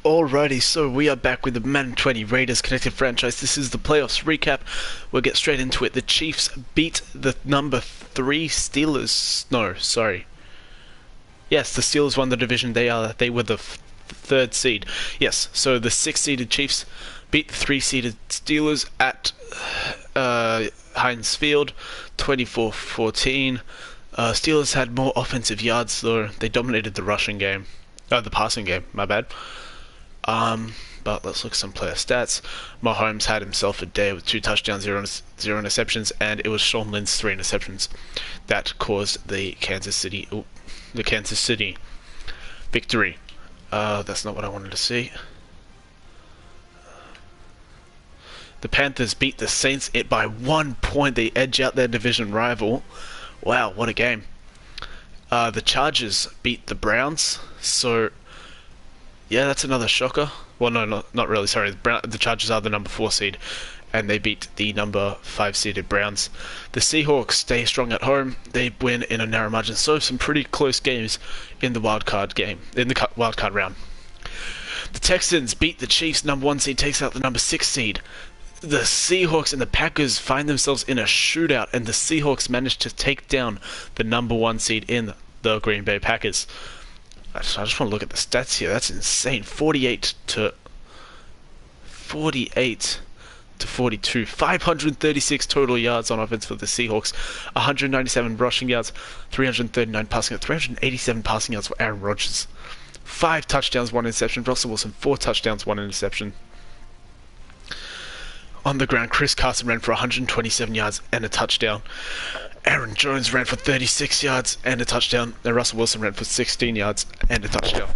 Alrighty, so we are back with the Madden 20 Raiders Connected franchise. This is the playoffs recap. We'll get straight into it. The Chiefs beat the number 3 Steelers. No, sorry. Yes, the Steelers won the division. They were the third seed. Yes, so the 6-seeded Chiefs beat the 3-seeded Steelers at Heinz Field, 24-14. Steelers had more offensive yards, though. They dominated the the passing game, my bad. But let's look at some player stats. Mahomes had himself a day with 2 touchdowns, 0 interceptions, and it was Sean Lynn's 3 interceptions that caused the Kansas City victory. That's not what I wanted to see. The Panthers beat the Saints by 1 point. They edge out their division rival. Wow, what a game. The Chargers beat the Browns, so yeah, that's another shocker. Well, no, not really, sorry. The Chargers are the number 4 seed, and they beat the number 5 seeded Browns. The Seahawks stay strong at home. They win in a narrow margin, so some pretty close games in the wildcard round. The Texans beat the Chiefs. Number 1 seed takes out the number 6 seed. The Seahawks and the Packers find themselves in a shootout, and the Seahawks manage to take down the number 1 seed in the Green Bay Packers. I just want to look at the stats here. That's insane. 48 to 42. 536 total yards on offense for the Seahawks. 197 rushing yards. 339 passing yards. 387 passing yards for Aaron Rodgers. 5 touchdowns, 1 interception. Russell Wilson, 4 touchdowns, 1 interception. On the ground, Chris Carson ran for 127 yards and a touchdown. Aaron Jones ran for 36 yards and a touchdown, and Russell Wilson ran for 16 yards and a touchdown.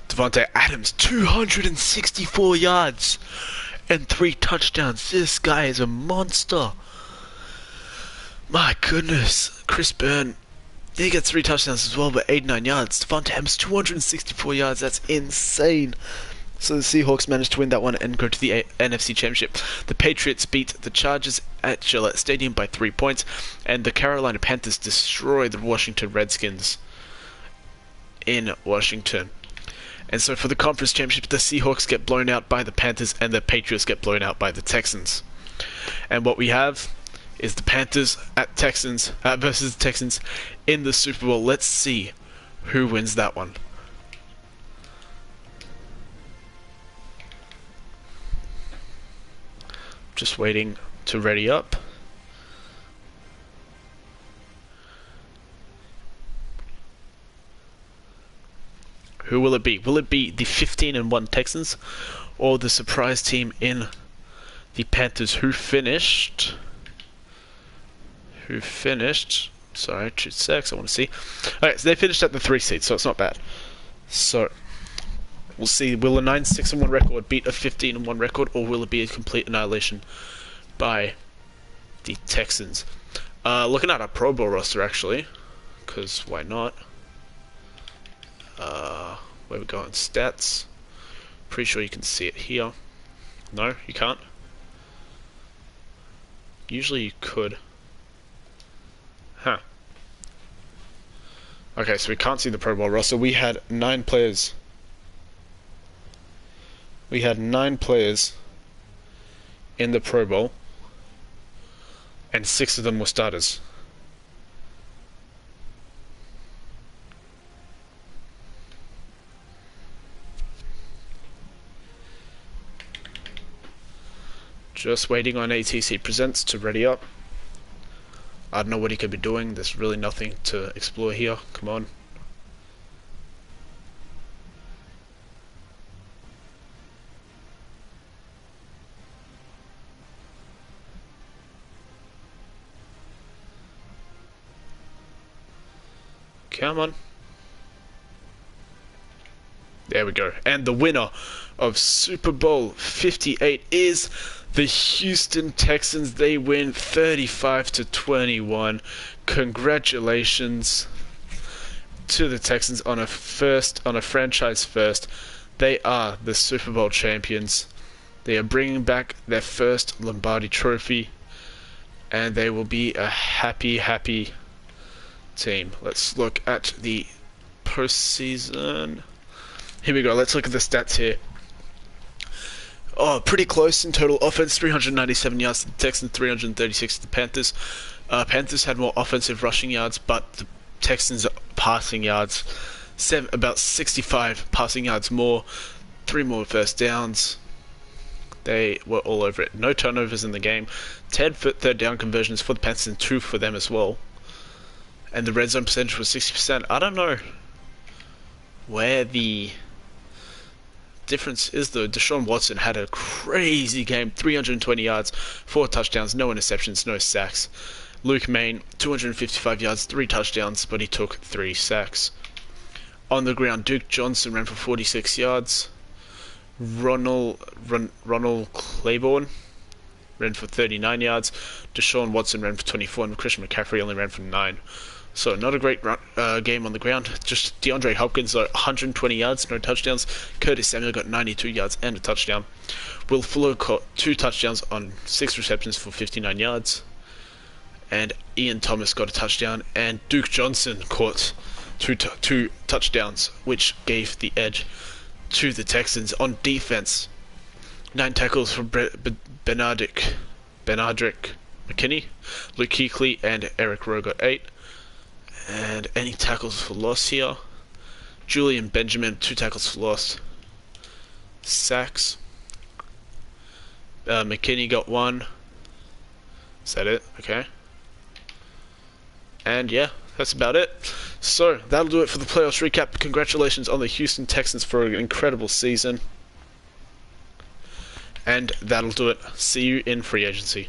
Devontae Adams, 264 yards and 3 touchdowns. This guy is a monster. My goodness. Chris Byrne, he gets 3 touchdowns as well, but 89 yards. Devontae Adams, 264 yards. That's insane. So the Seahawks managed to win that one and go to the NFC Championship. The Patriots beat the Chargers at Gillette Stadium by 3 points, and the Carolina Panthers destroy the Washington Redskins in Washington. And so for the Conference Championship, the Seahawks get blown out by the Panthers, and the Patriots get blown out by the Texans. And what we have is the Panthers versus the Texans in the Super Bowl. Let's see who wins that one. Just waiting to ready up. Who will it be? Will it be the 15-1 Texans or the surprise team in the Panthers who finished? Sorry, 2 secs, I want to see. Alright, so they finished at the 3 seed, so it's not bad. So we'll see, will a 9-6-1 record beat a 15-1 record, or will it be a complete annihilation by the Texans? Looking at our Pro Bowl roster, actually, because why not? Where we go in stats. Pretty sure you can see it here. No, you can't. Usually you could. Huh. Okay, so we can't see the Pro Bowl roster. We had 9 players. We had 9 players in the Pro Bowl, and 6 of them were starters. Just waiting on ATC Presents to ready up. I don't know what he could be doing. There's really nothing to explore here. Come on. Come on. There we go. And the winner of Super Bowl 58 is the Houston Texans. They win 35-21. Congratulations to the Texans on a franchise first. They are the Super Bowl champions. They are bringing back their first Lombardi trophy, and they will be a happy team. Let's look at the postseason. Here we go. Let's look at the stats here. Oh, pretty close in total offense. 397 yards to the Texans, 336 to the Panthers. Panthers had more offensive rushing yards, but the Texans passing yards, about 65 passing yards more, 3 more first downs. They were all over it. No turnovers in the game. 10 third down conversions for the Panthers and 2 for them as well. And the red zone percentage was 60%. I don't know where the difference is though. Deshaun Watson had a crazy game. 320 yards, 4 touchdowns, no interceptions, no sacks. Luke Maine, 255 yards, 3 touchdowns, but he took 3 sacks. On the ground, Duke Johnson ran for 46 yards. Ronald Claiborne ran for 39 yards. Deshaun Watson ran for 24, and Christian McCaffrey only ran for 9. So not a great game on the ground. Just DeAndre Hopkins, 120 yards, no touchdowns. Curtis Samuel got 92 yards and a touchdown. Will Fuller caught 2 touchdowns on 6 receptions for 59 yards. And Ian Thomas got a touchdown. And Duke Johnson caught 2 touchdowns, which gave the edge to the Texans on defense. 9 tackles from Benardrick McKinney, Luke Kuechly, and Eric Rowe got 8. And any tackles for loss here? Julian Benjamin, 2 tackles for loss. Sacks. McKinney got 1. Is that it? Okay. And yeah, that's about it. So, that'll do it for the playoffs recap. Congratulations on the Houston Texans for an incredible season. And that'll do it. See you in free agency.